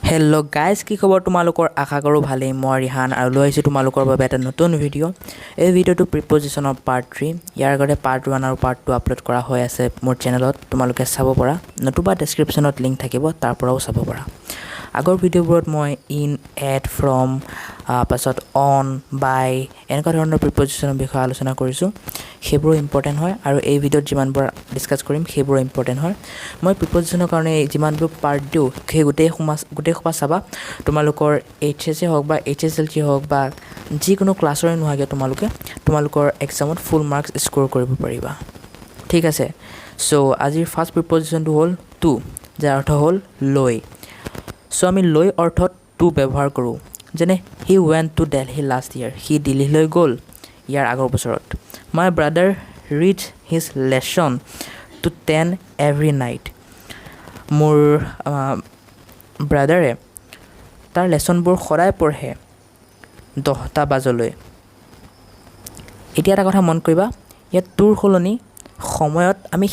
Hello guys, কি খবৰ তোমালোকৰ আশা কৰো ভালেই মই ৰিহান আৰু লৈ আহিছো তোমালোকৰ বাবে এটা নতুন ভিডিও এই ভিডিওটো প্ৰিপজিশন অফ পাৰ্ট 3 ইয়াৰ আগতে পাৰ্ট 1 আৰু পাৰ্ট 2 আপলোড কৰা হৈ আছে মোৰ চেনেলত তোমালোকে চাব পাৰা নতুবা ডেসক্ৰিপচনত লিংক থাকিব তাৰ পৰাও চাব পাৰা আগৰ ভিডিওবোৰত মই ইন এট ফ্ৰম পাছত অন বাই এনেকুৱা ধৰণৰ প্ৰিপজিশনৰ বিষয়ে আলোচনা কৰিছো হেবোৰ ইম্পৰ্টেন্ট হয় আৰু এই ভিডিওত যিমানবোৰ ডিসকাস কৰিম হেবোৰ ইম্পৰ্টেন্ট হয় মই প্ৰিপজিশনৰ কাৰণে যিমানবোৰ পাৰ্ট দিও সেই গোটেই খোপা চাবা তোমালোকৰ HSC হওক বা HSLC হওক বা যিকোনো ক্লাছৰে নোহাগে তোমালোকৰ এক্সামত ফুল মাৰ্কস স্কোৰ কৰিব পাৰিবা ঠিক আছে সো আজিৰ ফাৰ্স্ট প্ৰিপজিশনটো হ'ল টু যাৰ অৰ্থ হ'ল লৈ সো আমি লৈ অৰ্থত টু ব্যৱহাৰ কৰো যেনে হি went to Delhi last year হি দিল্লীলৈ গ'ল ইয়াৰ আগৰ বছৰত my brother reads his lesson to 10 every night মোৰ ব্ৰাদাৰে তাৰ লেসনবোৰ সদায় পঢ়ে 10টা বাজলৈ এতিয়া এটা কথা মন কৰিবা ইয়াত টুৰ খলনি সময়ত আমি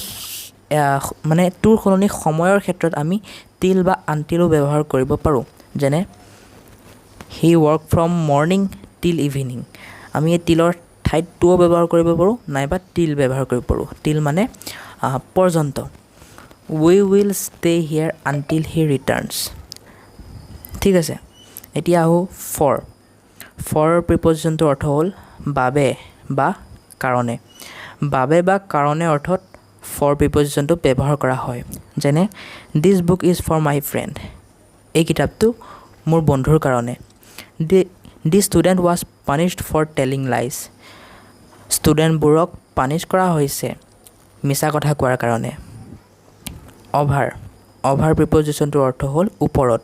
মানে টুৰ খলনি সময়ৰ ক্ষেত্ৰত আমি টিল বা আনটিলও ব্যৱহাৰ কৰিব পাৰো যেনে he work from morning till evening আমি এই টিলৰ ঠাইত টুও ব্যৱহাৰ কৰিব পাৰো নাইবা টিল ব্যৱহাৰ কৰিব পাৰো টিল মানে পৰ্যন্ত we will stay here until he returns ঠিক আছে এতিয়া আহো for প্ৰিপজিশনটো অৰ্থ হ'ল বাবে বা কাৰণে বাবে বা কাৰণে অৰ্থত for প্ৰিপজিশনটো ব্যৱহাৰ কৰা হয় যেনে this book is for my friend এই কিতাপটো মোৰ বন্ধুৰ কাৰণে the student was punished for telling lies ষ্টুডেণ্টবোৰক পানিশ কৰা হৈছে মিছা কথা কোৱাৰ কাৰণে অভাৰ প্ৰিপজিশনটোৰ অৰ্থ হ'ল ওপৰত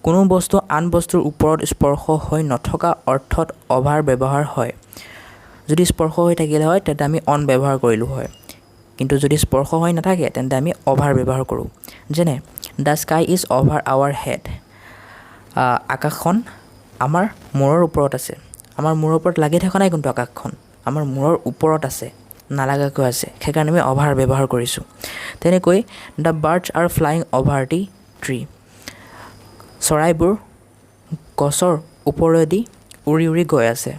কোনো বস্তু আন বস্তুৰ ওপৰত স্পৰ্শ হৈ নথকা অৰ্থত অভাৰ ব্যৱহাৰ হয় যদি স্পৰ্শ হৈ থাকিলে হয় তেন্তে আমি অন ব্যৱহাৰ কৰিলো হয় কিন্তু যদি স্পৰ্শ হৈ নাথাকে তেন্তে আমি অভাৰ ব্যৱহাৰ কৰো যেনে the sky is over our head আকাশখন আমাৰ মূৰৰ ওপৰত আছে আমাৰ মূৰৰ ওপৰত লাগি থকা নাই কিন্তু আকাশখন আমাৰ মূৰৰ ওপৰত আছে নালাগাকৈ আছে সেইকাৰণে আমি অভাৰ ব্যৱহাৰ কৰিছো তেনেকৈ the birds are flying over the tree চৰাইবোৰ গছৰ ওপৰেদি উৰি উৰি গৈ আছে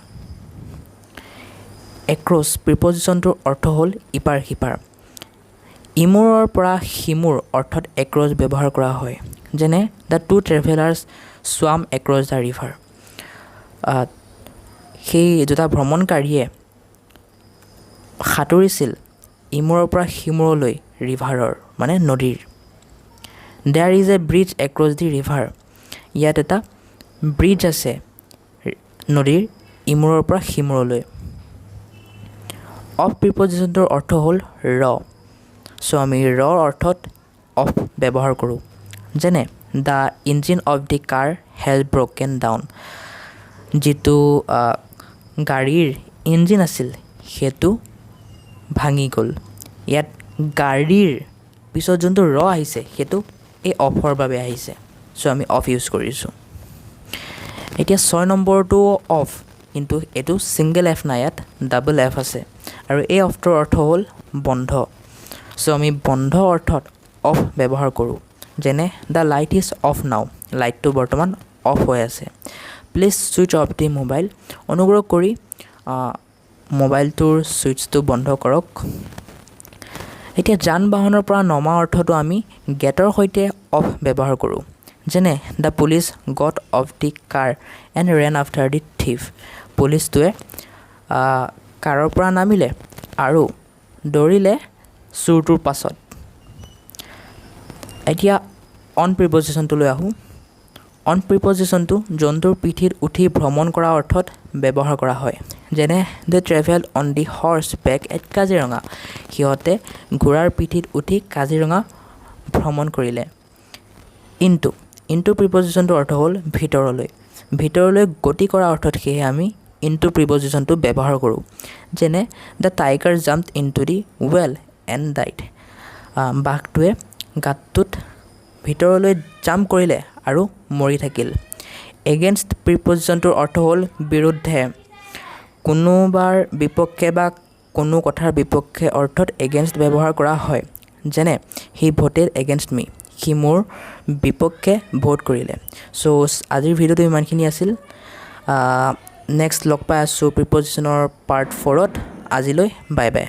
across প্ৰিপজিশনটোৰ অৰ্থ হ'ল ইপাৰ সিপাৰ ইমূৰৰ পৰা সিমূৰ অৰ্থত across ব্যৱহাৰ কৰা হয় যেনে the two travelers swam across the river সেই দুটা ভ্ৰমণকাৰীয়ে সাঁতুৰিছিল ইমূৰৰ পৰা সিমূৰলৈ ৰিভাৰৰ মানে নদীৰ there is a bridge across the river ইয়াত এটা ব্ৰিজ আছে নদীৰ ইমূৰৰ পৰা সিমূৰলৈ অফ প্ৰিপজিশনটোৰ অৰ্থ হ'ল ৰ সো আমি ৰ অৰ্থত অফ ব্যৱহাৰ কৰো যেনে the engine of the car has broken down যিটো গাড়ীৰ ইঞ্জিন আছিল হেতু ভাঙি গল ইয়াত গাড়ীৰ পিছত যোনটো ৰ আহিছে হেতু এই অফৰ বাবে আহিছে সো আমি অফ ইউজ কৰিছো এতিয়া 6 নম্বৰটো অফ কিন্তু এটো সিঙ্গেল এফ নাই ইয়াত ডাবল এফ আছে আৰু এই অফটোৰ অৰ্থ হ'ল বন্ধ সো আমি বন্ধ অৰ্থত অফ ব্যৱহাৰ কৰো যেনে the light is off now লাইটটো বৰ্তমান অফ হৈ আছে please switch of the mobile অনুগ্ৰহ কৰি মোবাইলটোৰ সুইচটো বন্ধ কৰক এতিয়া যান বাহনৰ পৰা নমা অৰ্থটো আমি গেটৰ সৈতে অফ ব্যৱহাৰ কৰো যেনে the police got off the car and ran after the thief পুলিচটোৱে কাৰৰ পৰা নামিলে আৰু দৌৰিলে চুৰটোৰ পাছত এতিয়া অন প্ৰিপজিশনটো লৈ আহো অন প্ৰিপজিশনটো জন্তুৰ পিঠিত উঠি ভ্ৰমণ কৰা অৰ্থত ব্যৱহাৰ কৰা হয় যেনে they traveled on the horseback at Kaziranga হিয়তে ঘোঁৰাৰ পিঠিত উঠি কাজিৰঙা ভ্ৰমণ কৰিলে ইনটু প্ৰিপজিশনটো অৰ্থ হ'ল ভিতৰলৈ গতি কৰা অৰ্থত হেহে আমি ইনটু প্ৰিপজিশনটো ব্যৱহাৰ কৰো যেনে the tiger jumped into the well and died বাঘটোৱে গাতটোত ভিতৰলৈ জাম্প কৰিলে আৰু মৰি থাকিল এগেইনষ্ট প্ৰিপজিশনটোৰ অৰ্থ হ'ল বিৰুদ্ধে কোনোবাৰ বিপক্ষে বা কোনো কথাৰ বিপক্ষে অৰ্থত এগেইনষ্ট ব্যৱহাৰ কৰা হয় যেনে he voted against me সি মোৰ বিপক্ষে ভোট কৰিলে সো আজিৰ ভিডিওটো ইমানখিনি আছিল নেক্সট লগ পাই আছোঁ প্ৰিপজিশ্যনৰ পাৰ্ট 4ত আজিলৈ বাই বাই